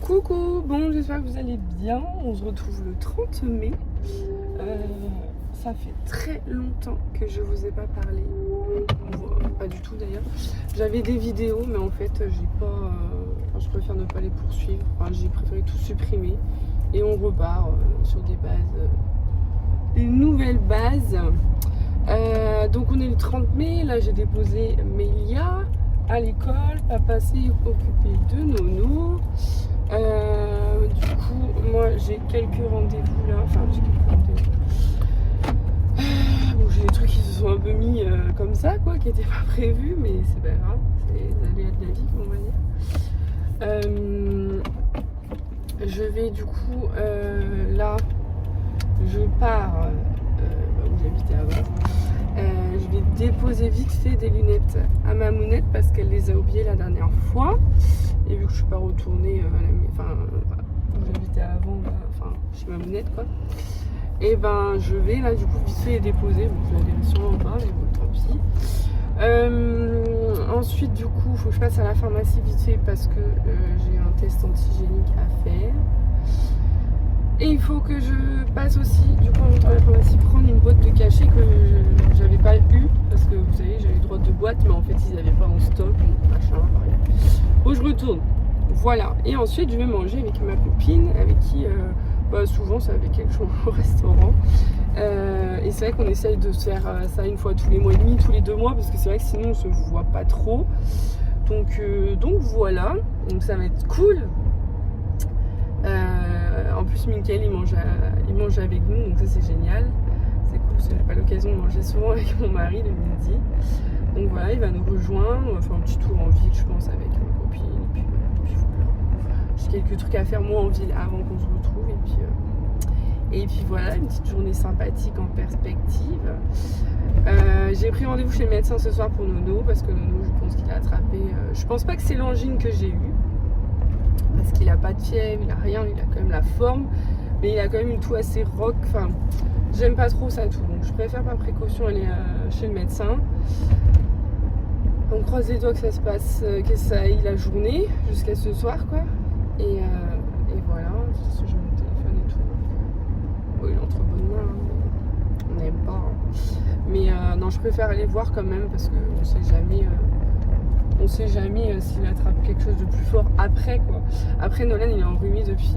Coucou, bon j'espère que vous allez bien, on se retrouve le 30 mai. Ça fait très longtemps que je vous ai pas parlé, pas du tout d'ailleurs. J'avais des vidéos mais en fait j'ai pas, je préfère ne pas les poursuivre, j'ai préféré tout supprimer et on repart sur des bases, des nouvelles bases. Donc on est le 30 mai, là j'ai déposé Mélia à l'école, papa s'est occupé de Nono. Du coup, moi j'ai quelques rendez-vous là, j'ai quelques rendez-vous. Bon, j'ai des trucs qui se sont un peu mis comme ça, quoi, qui n'étaient pas prévus, mais c'est pas grave, c'est les aléas de la vie, on va dire. Je vais du coup, là, je pars où j'habitais avant. Je vais déposer vite fait des lunettes à ma mounette parce qu'elle les a oubliées la dernière fois. Et vu que je suis pas retournée où j'habitais avant, chez ma mounette quoi. Et ben je vais là du coup vite fait les déposer. Bon, je vais aller sûrement pas, mais bon tant pis. Ensuite du coup faut que je passe à la pharmacie vite fait parce que j'ai un test antigénique à faire. Et il faut que je passe aussi, du coup, en rentrant à la pharmacie, prendre une boîte de cachet que j'avais pas eu. Parce que vous savez, j'avais le droit de boîte, mais en fait, ils n'avaient pas en stock. Machin, bon, je retourne. Voilà. Et ensuite, je vais manger avec ma copine, avec qui, souvent, c'est avec elle que je mange au restaurant. Et c'est vrai qu'on essaye de se faire ça une fois tous les mois et demi, tous les 2 mois, parce que c'est vrai que sinon, on se voit pas trop. Donc voilà. Donc ça va être cool. En plus, Mickaël il mange avec nous, donc ça c'est génial. C'est cool parce que j'ai pas l'occasion de manger souvent avec mon mari le midi. Donc voilà, il va nous rejoindre. On va faire un petit tour en ville, je pense, avec ma copine. Et puis voilà. J'ai quelques trucs à faire moi en ville avant qu'on se retrouve. Et puis voilà, une petite journée sympathique en perspective. J'ai pris rendez-vous chez le médecin ce soir pour Nono parce que Nono, je pense qu'il a attrapé. Je pense pas que c'est l'angine que j'ai eue. Parce qu'il a pas de fièvre, il a rien, il a quand même la forme, mais il a quand même une toux assez rock. J'aime pas trop sa toux, donc je préfère par précaution aller chez le médecin. On croise les doigts que ça se passe, que ça aille la journée jusqu'à ce soir, quoi. Et voilà, j'ai mon téléphone et tout. Bon, il est entre bonnes mains, hein. On n'aime pas. Hein. Mais non, je préfère aller voir quand même parce qu'on sait jamais. On sait jamais s'il attrape quelque chose de plus fort après quoi. Après Nolan il est enrhumé depuis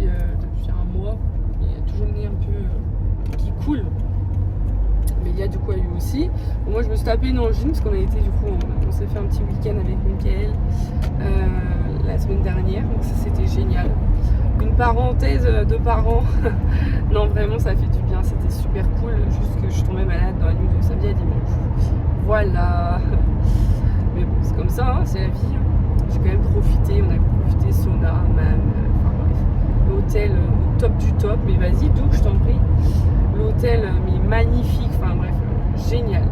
un mois. Il a toujours le nez un peu qui coule. Mais il y a du coup à lui aussi. Bon, moi je me suis tapé une angine parce qu'on a été du coup on s'est fait un petit week-end avec Mickaël la semaine dernière. Donc ça c'était génial. Une parenthèse de parents. Non vraiment ça fait du bien, c'était super cool. Juste que je suis tombée malade dans la nuit de samedi à dimanche. Voilà. Mais bon, c'est comme ça, hein, c'est la vie. J'ai quand même profité, on a profité sauna, même, bref. L'hôtel au top du top, mais vas-y, Doug, je t'en prie. L'hôtel, mais magnifique, bref, génial.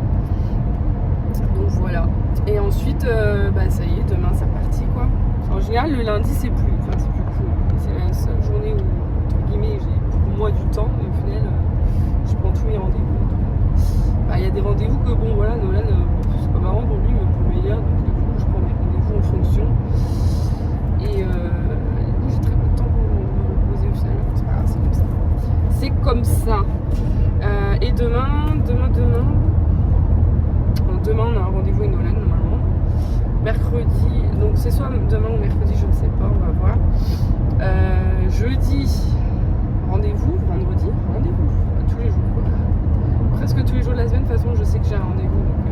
Donc voilà. Et ensuite, ça y est, demain c'est parti quoi. En général, le lundi c'est plus cool. C'est la seule journée où, entre guillemets, j'ai pour moi du temps, et au final, je prends tous mes rendez-vous. Il y a des rendez-vous que bon, voilà, Nolan, c'est pas marrant pour lui, mais pour Mélia, donc du coup, je prends mes rendez-vous en fonction. Et du coup, j'ai très peu de temps pour me reposer au final, c'est pas grave, c'est comme ça. C'est comme ça. Et demain, on a un rendez-vous avec Nolan normalement. Mercredi, donc c'est soit demain ou mercredi, je ne sais pas, on va voir. Jeudi, rendez-vous, vendredi, rendez-vous, tous les jours quoi. Presque tous les jours de la semaine, de toute façon je sais que j'ai un rendez-vous donc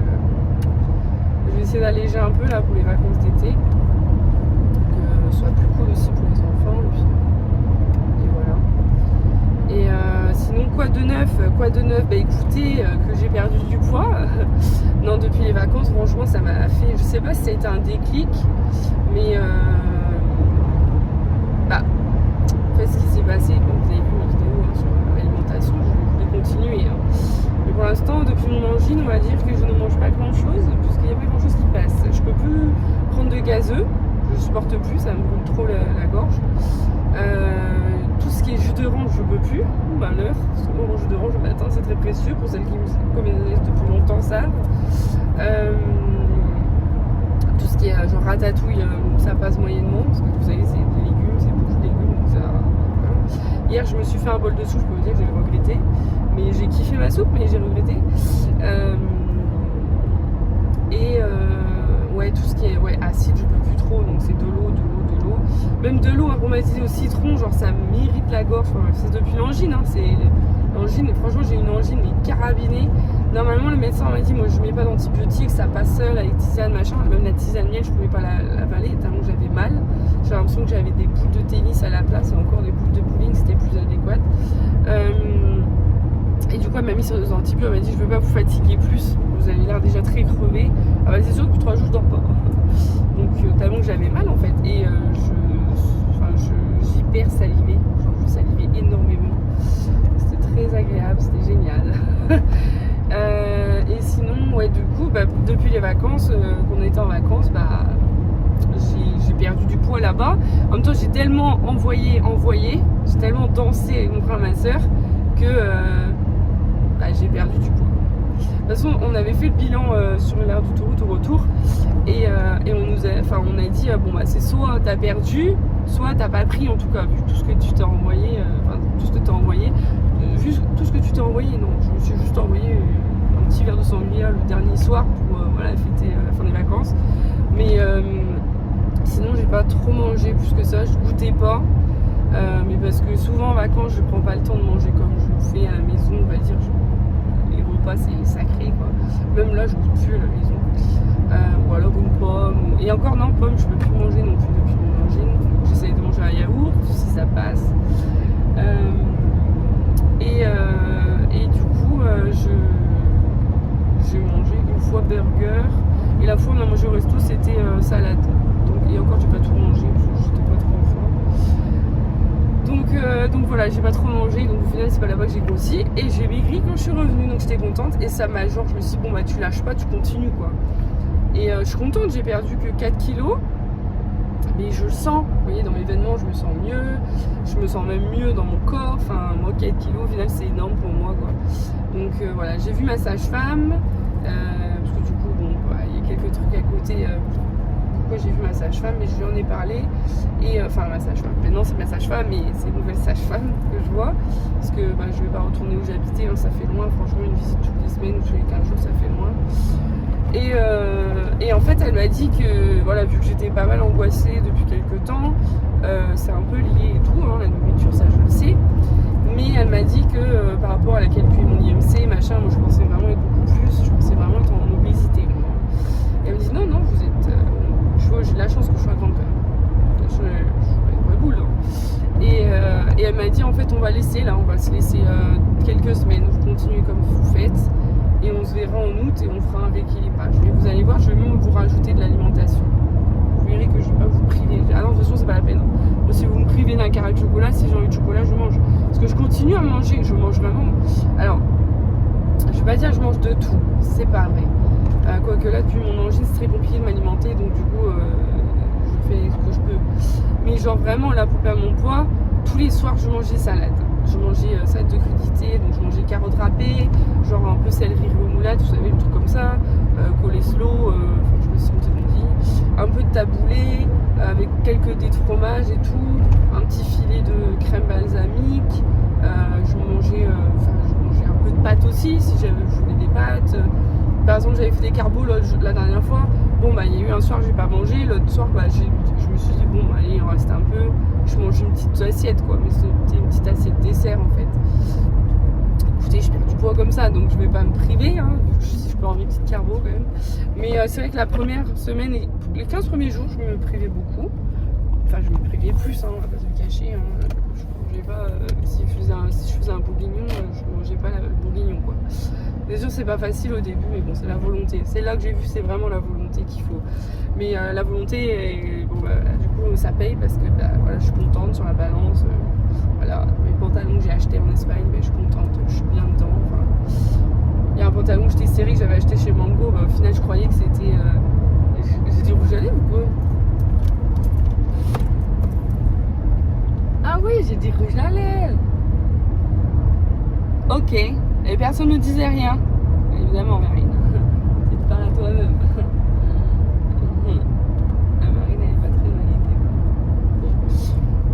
je vais essayer d'alléger un peu là pour les vacances d'été, que ce soit plus cool aussi pour les enfants et voilà. Et sinon quoi de neuf, écoutez, que j'ai perdu du poids. Non, depuis les vacances franchement ça m'a fait, je sais pas si ça a été un déclic, mais en fait ce qui s'est passé, vous avez vu mes vidéos sur l'alimentation, je vais continuer. Mais pour l'instant, depuis mon angine, on va dire que je ne mange pas grand chose, puisqu'il n'y a pas grand chose qui passe. Je peux plus prendre de gazeux, je supporte plus, ça me brûle trop la gorge. Tout ce qui est jus d'orange, je peux plus. Malheur, souvent mon jus d'orange le matin, c'est très précieux pour celles qui me connaissent depuis longtemps savent. Tout ce qui est genre ratatouille, ça passe moyennement, parce que vous savez, c'est des légumes, c'est beaucoup de légumes. hier je me suis fait un bol de soupe, je peux vous dire que j'ai regretté. Mais j'ai kiffé ma soupe, mais j'ai regretté. Ouais, tout ce qui est acide, je peux plus trop, donc c'est de l'eau. Même de l'eau aromatisée au citron, genre ça m'irrite la gorge. Enfin, c'est depuis l'angine, hein, c'est l'angine. Et franchement, j'ai une angine mais carabinée. Normalement, le médecin m'a dit, moi je mets pas d'antibiotiques, ça passe seul avec tisane, machin. Même la tisane miel, je pouvais pas l'avaler tellement j'avais mal. J'avais l'impression que j'avais des boules de tennis à la place et encore des boules de bowling, c'était plus adéquat. Et du coup, elle m'a mis sur des antibiotiques, elle m'a dit, je veux pas vous fatiguer plus, vous avez l'air déjà très crevé. Ah bah, c'est sûr que depuis 3 jours, je dors pas. Donc, tellement que j'avais mal en fait. Et j'hyper salivais, genre je salivais énormément. C'était très agréable, c'était génial. Et sinon, ouais, du coup, depuis les vacances, qu'on était en vacances, j'ai perdu du poids là-bas. En même temps, j'ai tellement envoyé, j'ai tellement dansé avec mon frère et ma soeur que j'ai perdu du poids. De toute façon, on avait fait le bilan sur l'aire d'autoroute au retour et on a dit c'est soit t'as perdu, soit t'as pas pris en tout cas, vu tout ce que tu t'es envoyé, tout ce que tu t'es envoyé, non, je me suis juste envoyé un petit verre de sangria le dernier soir pour fêter la fin des vacances. Mais sinon j'ai pas trop mangé plus que ça, je goûtais pas. Mais parce que souvent en vacances je prends pas le temps de manger comme je le fais à la maison, on va dire. Les repas c'est sacré quoi. Même là je goûte plus à la maison. Ou alors une pomme. Et encore non, pomme je peux plus manger non plus depuis mon angine. Donc j'essaye de manger un yaourt si ça passe. Et du coup j'ai mangé une fois burger. Et la fois on a mangé au resto c'était salade. Et encore j'ai pas tout mangé parce que j'étais pas trop en forme. Donc voilà, j'ai pas trop mangé, donc au final c'est pas là-bas que j'ai grossi et j'ai maigri quand je suis revenue, donc j'étais contente et ça m'a genre je me suis dit tu lâches pas, tu continues quoi. Et je suis contente, j'ai perdu que 4 kilos, mais je le sens, vous voyez dans mes vêtements je me sens mieux, je me sens même mieux dans mon corps, enfin moi 4 kilos au final c'est énorme pour moi quoi. Donc voilà, j'ai vu ma sage-femme, parce que du coup il y a quelques trucs à côté. J'ai vu ma sage-femme et je lui en ai parlé et ma sage-femme, maintenant c'est ma sage-femme mais c'est une nouvelle sage-femme que je vois parce que je vais pas retourner où j'habitais, ça fait loin, franchement une visite toutes les semaines ou tous les 15 jours ça fait loin et en fait elle m'a dit que vu que j'étais pas mal angoissée depuis quelques temps, c'est un peu lié et tout, la nourriture ça je le sais, mais elle m'a dit que par rapport à la calcul mon IMC machin, moi je pensais vraiment être beaucoup plus, je pensais vraiment être en obésité moi. Et elle me dit non vous êtes j'ai de la chance que je sois grande quand même. Je suis une vraie boule. Et elle m'a dit en fait on va se laisser quelques semaines, vous continuez comme vous faites et on se verra en août et on fera un rééquilibrage. Mais vous allez voir, je vais même vous rajouter de l'alimentation. Vous verrez que je ne vais pas vous priver. Ah non, de toute façon c'est pas la peine. Moi, si vous me privez d'un carré de chocolat, si j'ai envie de chocolat, je mange. Parce que je continue à manger, je mange vraiment. Alors, je vais pas dire que je mange de tout, c'est pas vrai. Quoique là, depuis mon angine, c'est très compliqué de m'alimenter, donc du coup, je fais ce que je peux. Mais genre vraiment, là, pour perdre mon poids, tous les soirs, je mangeais salade. Je mangeais salade de crudité, donc je mangeais carottes râpées, genre un peu céleri remoulade, vous savez, le truc comme ça, coleslaw, je me suis dit, un peu de taboulé, avec quelques dés de fromage et tout, un petit filet de crème balsamique, je mangeais un peu de pâtes aussi, si je voulais des pâtes. Par exemple, j'avais fait des carbos la dernière fois. Il y a eu un soir, j'ai pas mangé. L'autre soir, je me suis dit, allez, il en reste un peu. Je mange une petite assiette, quoi. Mais c'était une petite assiette dessert, en fait. Écoutez, je perds du poids comme ça, donc je vais pas me priver, si je peux envie de petite carbo, quand même. Mais c'est vrai que la première semaine, les 15 premiers jours, je me privais beaucoup. Enfin, je me privais plus, on va pas se le cacher. Je mangeais pas, si je faisais un bourguignon, je mangeais pas le bourguignon, quoi. Bien sûr, c'est pas facile au début, mais bon, c'est la volonté. C'est là que j'ai vu, c'est vraiment la volonté qu'il faut. Mais la volonté, du coup, ça paye parce que je suis contente sur la balance. Mes pantalons que j'ai achetés en Espagne, je suis contente, je suis bien dedans. Il y a un pantalon que j'étais serré que j'avais acheté chez Mango. Au final, je croyais que c'était. J'ai dit rouge à lèvres ou quoi? Ah oui, j'ai dit rouge à lèvres. Ok. Et personne ne disait rien. Évidemment, Marine. Tu te parles à toi-même. La Marine, elle est pas très validée.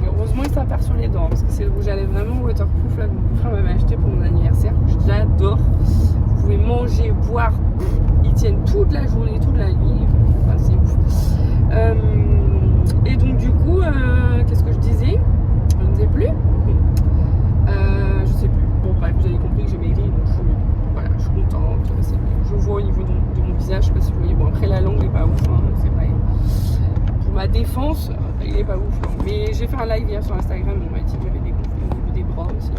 Mais heureusement que ça parle. faire sur les dents parce que c'est le rouge à lèvres vraiment waterproof là, que mon frère m'avait acheté pour mon anniversaire. J'adore. Vous pouvez manger, boire, ils tiennent toute la journée, toute la nuit. Enfin, c'est ouf. Et donc du coup, qu'est-ce que je disais? Je ne sais plus. Je sais plus. Bon bref, vous avez compris que j'ai maigri, donc voilà, je suis contente. Je vois au niveau de mon visage, je sais pas si vous voyez. Bon après la langue n'est pas ouf, hein, c'est vrai. Pour ma défense, il est pas ouf. Hein. Mais j'ai fait un live hier sur Instagram, on m'a dit que j'avais des gonflés au niveau des bras aussi.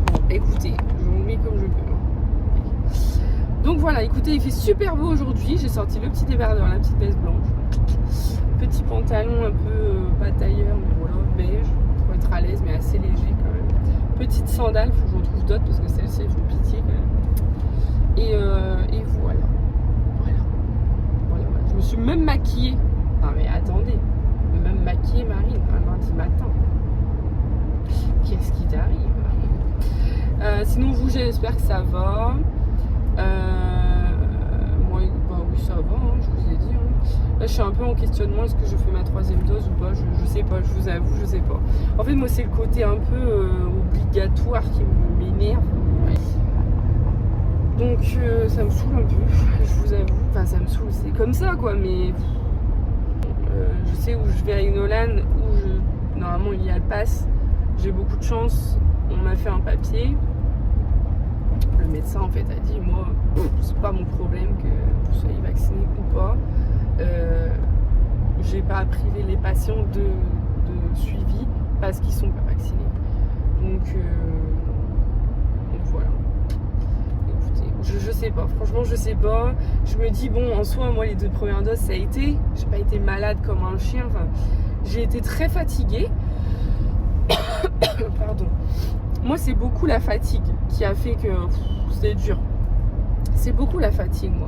Bon, écoutez, je vous mets comme je peux. Hein. Donc voilà, écoutez, il fait super beau aujourd'hui. J'ai sorti le petit débardeur, la petite veste blanche. Petit pantalon un peu pas tailleur, mais voilà, beige, pour être à l'aise, mais assez léger quand même. Petite sandale, faut que je retrouve d'autres parce que celle-ci elles font pitié quand même. Et voilà. Voilà. Je me suis même maquillée. Non mais attendez, même maquillée Marine, un lundi matin. Qu'est-ce qui t'arrive? Sinon vous, j'espère que ça va. Moi, bah oui, ça va, hein, je vous ai dit. Hein. Là, je suis un peu en questionnement. Est-ce que je fais ma 3e dose ou pas? Je sais pas, je vous avoue, je sais pas. En fait, moi, c'est le côté un peu obligatoire qui m'énerve. Ouais. Donc, ça me saoule un peu, je vous avoue. Enfin, ça me saoule, c'est comme ça, quoi, mais... je sais où je vais avec Nolan, où normalement, il y a le pass. J'ai beaucoup de chance. On m'a fait un papier. Le médecin en fait a dit moi c'est pas mon problème que vous soyez vacciné ou pas. J'ai pas à priver les patients de suivi parce qu'ils sont pas vaccinés. Donc voilà. Écoutez, je sais pas, franchement je sais pas. Je me dis bon en soi moi les 2 premières doses ça a été. J'ai pas été malade comme un chien. Enfin, j'ai été très fatiguée. Pardon. Moi, c'est beaucoup la fatigue qui a fait que c'était dur. C'est beaucoup la fatigue, moi.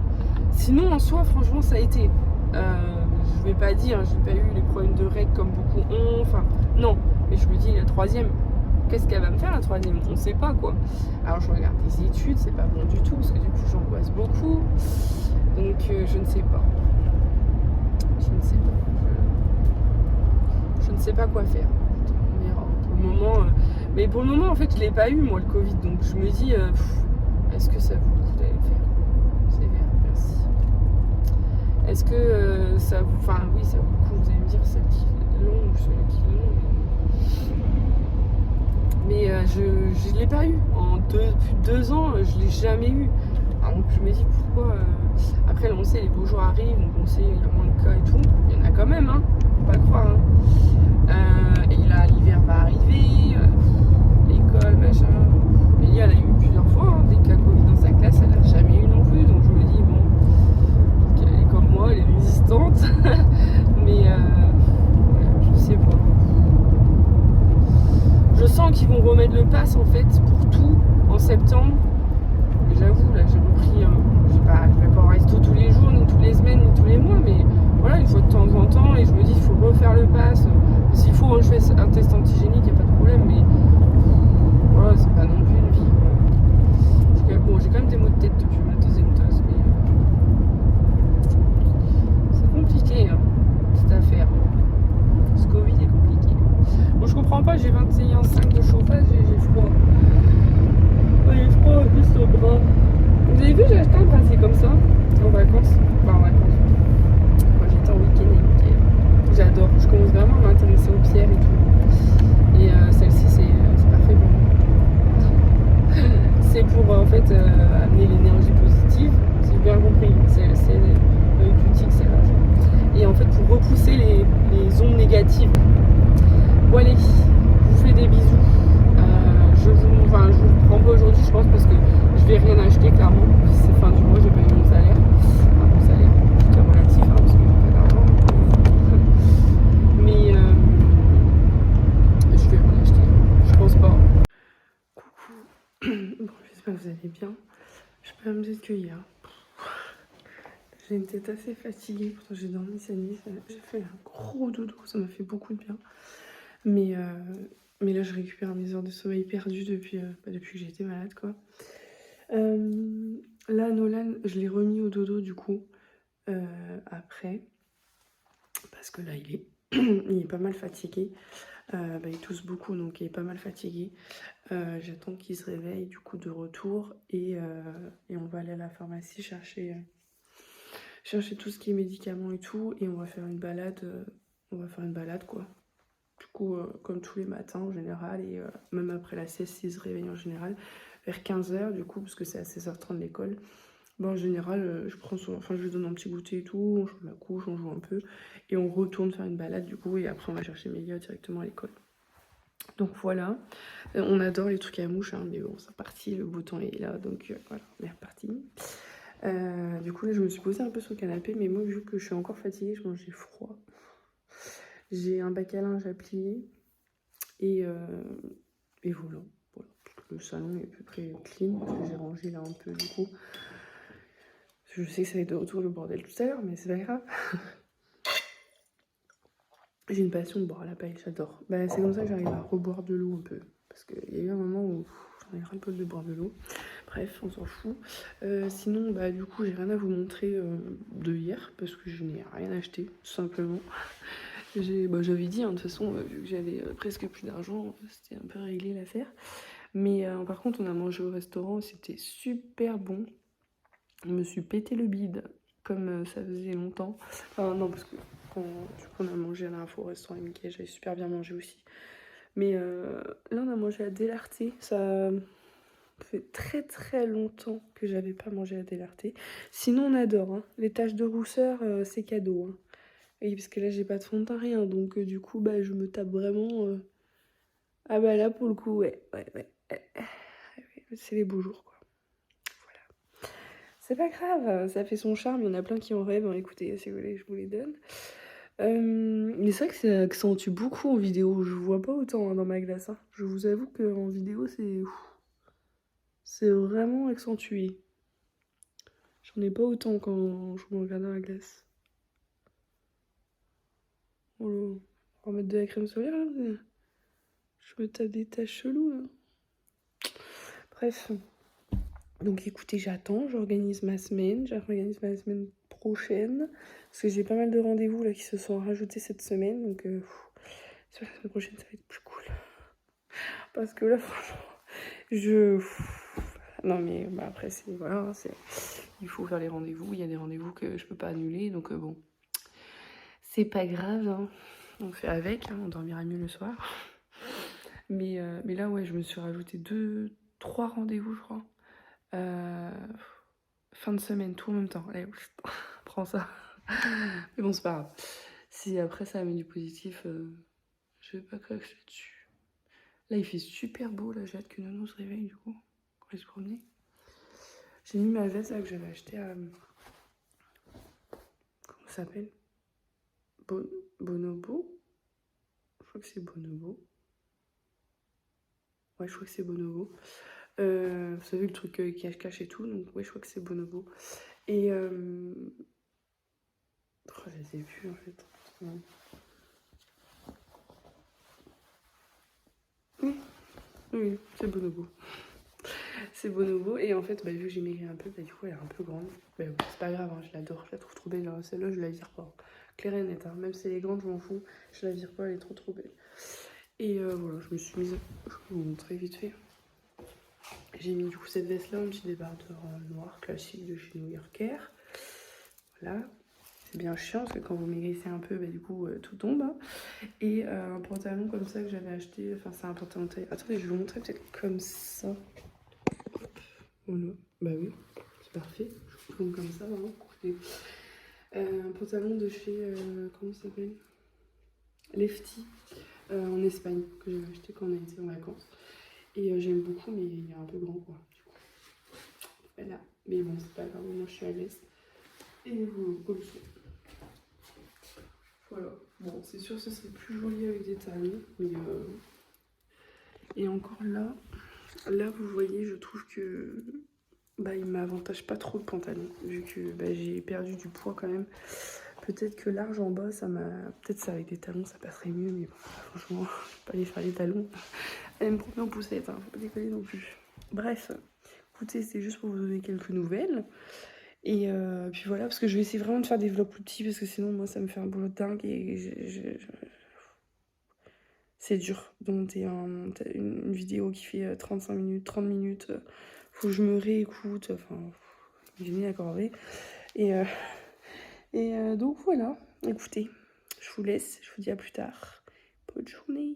Sinon, en soi, franchement, ça a été. Je vais pas dire, j'ai pas eu les problèmes de règles comme beaucoup ont. Enfin, non. Mais je me dis, la 3e, qu'est-ce qu'elle va me faire la 3e? On sait pas, quoi. Alors, je regarde des études, c'est pas bon du tout, parce que du coup, j'angoisse beaucoup. Donc, je ne sais pas. Je ne sais pas. Je ne sais pas quoi faire. On verra. Pour le moment... Mais pour le moment, en fait, je l'ai pas eu, moi, le Covid. Donc, je me dis, est-ce que ça vaut le coup d'aller le faire? C'est bien, merci. Est-ce que ça vous... Enfin, oui, ça vaut le coup, vous allez me dire, celle qui est longue ou celui qui est long. Mais je l'ai pas eu. Depuis 2 ans, je l'ai jamais eu. Alors, donc, je me dis, pourquoi... Après, là, on sait, les beaux jours arrivent, donc on sait, il y a moins de cas et tout. Il y en a quand même, hein. Faut pas croire, hein. Et là, l'hiver va arriver... l'école, machin. Et elle a eu plusieurs fois hein, des cas Covid dans sa classe, elle n'a jamais eu non plus. Donc je me dis, bon, elle est comme moi, elle est résistante. Mais je sais pas. Je sens qu'ils vont remettre le pass en fait pour tout en septembre. Et j'avoue, là j'ai repris. Je vais pas au resto tous les jours, ni toutes les semaines, ni tous les mois, mais voilà, une fois de temps en temps. Et je me dis, il faut refaire le pass. S'il faut, je fais un test antigénique, il n'y a pas de problème, mais. Voilà, c'est pas non plus une vie. Parce que, bon, j'ai quand même des maux de tête depuis ma 2e dose, mais c'est compliqué, hein, cette affaire. Ce Covid est compliqué. Bon, je comprends pas, j'ai 21,5 de chauffage et j'ai froid. J'ai froid juste au bras. Vous avez vu, j'ai acheté un bracelet comme ça en vacances. Enfin, en vacances. Quand j'étais en week-end avec Mickaël. J'adore. Je commence vraiment à m'intéresser aux pierres et tout. Et celle-ci, c'est parfait pour moi. C'est pour en fait amener l'énergie positive, si j'ai bien compris, c'est boutique, c'est là. Et en fait pour repousser les ondes négatives. Bon allez, je vous fais des bisous. Je vous prends pas aujourd'hui je pense parce que je vais rien acheter clairement. C'est fin du mois, j'ai pas eu mon salaire. Enfin mon salaire, tout est relatif hein, parce que j'ai pas d'argent. Mais je vais rien acheter. Je pense pas. Bon, j'espère que vous allez bien. Je peux me dire que hier, j'ai une tête assez fatiguée. Pourtant, j'ai dormi cette nuit. J'ai fait un gros dodo. Ça m'a fait beaucoup de bien. Mais là, je récupère mes heures de sommeil perdues depuis que j'ai été malade, quoi. Là, Nolan, je l'ai remis au dodo, du coup, après. Parce que là, il est Il est pas mal fatigué. Il tousse beaucoup, donc il est pas mal fatigué. J'attends qu'il se réveille, du coup, de retour. Et on va aller à la pharmacie chercher tout ce qui est médicaments et tout. Et on va faire une balade. Quoi. Du coup, comme tous les matins en général. Et même après la sieste, s'il se réveille en général. Vers 15h, du coup, parce que c'est à 16h30 l'école. En général, je lui donne un petit goûter et tout, on change la couche, on joue un peu, et on retourne faire une balade du coup, et après on va chercher Mélia directement à l'école. Donc voilà, on adore les trucs à mouche, hein, mais bon, c'est parti, le beau temps est là, donc voilà, on est reparti. Du coup, là, je me suis posée un peu sur le canapé, mais moi, vu que je suis encore fatiguée, je mange, j'ai froid. J'ai un bac à linge à plier, et voilà. Le salon est à peu près clean, parce que j'ai rangé là un peu du coup. Je sais que ça va être de retour le bordel tout à l'heure, mais c'est pas grave. J'ai une passion de boire à la paille, j'adore. C'est comme ça que j'arrive à reboire de l'eau un peu. Parce qu'il y a eu un moment où j'en ai ras le poil de boire de l'eau. Bref, on s'en fout. Sinon, du coup, j'ai rien à vous montrer de hier, parce que je n'ai rien acheté, tout simplement. J'avais dit, hein, de toute façon, vu que j'avais presque plus d'argent, c'était un peu réglé l'affaire. Mais par contre, on a mangé au restaurant, c'était super bon. Je me suis pété le bide, comme ça faisait longtemps. Enfin, non, parce que on a mangé à la dernière fois au restaurant Mickey, j'avais super bien mangé aussi. Mais là, on a mangé à Délarté. Ça fait très très longtemps que j'avais pas mangé à Délarté. Sinon, on adore. Hein. Les taches de rousseur, c'est cadeau. Hein. Oui, parce que là, j'ai pas de fond de teint, rien. Donc, du coup, je me tape vraiment. Ah, là, pour le coup, ouais. C'est les beaux jours, quoi. C'est pas grave, ça fait son charme, il y en a plein qui en rêvent. Hein. Écoutez, si vous voulez, je vous les donne. Mais c'est vrai que ça accentue beaucoup en vidéo, je vois pas autant hein, dans ma glace. Hein. Je vous avoue qu'en vidéo, c'est vraiment accentué. J'en ai pas autant quand je me regarde dans la glace. Oh là, on va mettre de la crème solaire là. Je me tape des taches cheloues là. Bref. Donc écoutez, j'attends, j'organise ma semaine prochaine, parce que j'ai pas mal de rendez-vous là qui se sont rajoutés cette semaine, donc sur la semaine prochaine ça va être plus cool. Parce que là franchement, non mais après voilà, il faut faire les rendez-vous, il y a des rendez-vous que je peux pas annuler, donc bon, c'est pas grave, hein. On fait avec, hein, on dormira mieux le soir. Mais là ouais, je me suis rajouté 3 rendez-vous je crois. Fin de semaine, tout en même temps. Allez, prends ça. Mais bon, c'est pas grave. Si après ça amène du positif, je vais pas craquer dessus. Là, il fait super beau. Là, j'ai hâte que Nono se réveille du coup. Qu'on va se promener. J'ai mis ma veste là que j'avais achetée à. Comment ça s'appelle Bonobo. Je crois que c'est Bonobo. Ouais, je crois que c'est Bonobo. Vous savez le truc cache-cache et tout. Donc, ouais, je crois que c'est Bonobo. Et. Je les ai vus en fait. Oui, c'est Bonobo. C'est Bonobo. Et en fait, vu que j'ai maigri un peu, du coup, elle est un peu grande. C'est pas grave, hein, je l'adore. Je la trouve trop belle. Genre, celle-là, je la vire pas. Claire et nette. Hein. Même si elle est grande, je m'en fous. Je la vire pas, elle est trop belle. Et voilà, je me suis mise. Je vais vous montrer vite fait. J'ai mis du coup cette veste-là, un petit débardeur noir classique de chez New Yorker. Voilà. C'est bien chiant parce que quand vous maigrissez un peu, du coup, tout tombe. Hein. Et un pantalon comme ça que j'avais acheté. Enfin, c'est un pantalon taille. Attendez, je vais vous montrer peut-être comme ça. Voilà. Oui, c'est parfait. Je vous comme ça, vraiment. Un pantalon de chez. Comment ça s'appelle Lefty. En Espagne, que j'avais acheté quand on a été en vacances. Et j'aime beaucoup, mais il est un peu grand, quoi. Du coup. Voilà. Mais bon, c'est pas grave, moi je suis à l'aise. Et voilà, comme ça. Voilà. Bon, c'est sûr, ce serait plus joli avec des talons, mais et encore là, vous voyez, je trouve que il m'avantage pas trop le pantalon, vu que j'ai perdu du poids quand même. Peut-être que large en bas, peut-être ça avec des talons, ça passerait mieux, mais bon, franchement, je vais pas aller faire les talons. Elle me prend en poussette, hein, faut pas déconner non plus. Bref, écoutez, c'est juste pour vous donner quelques nouvelles. Et puis voilà, parce que je vais essayer vraiment de faire des vlogs plus petits, parce que sinon, moi, ça me fait un boulot de dingue et c'est dur de monter une vidéo qui fait 35 minutes, 30 minutes. Faut que je me réécoute, enfin, j'ai mis la corvée. Et, donc voilà, écoutez, je vous laisse, je vous dis à plus tard. Bonne journée.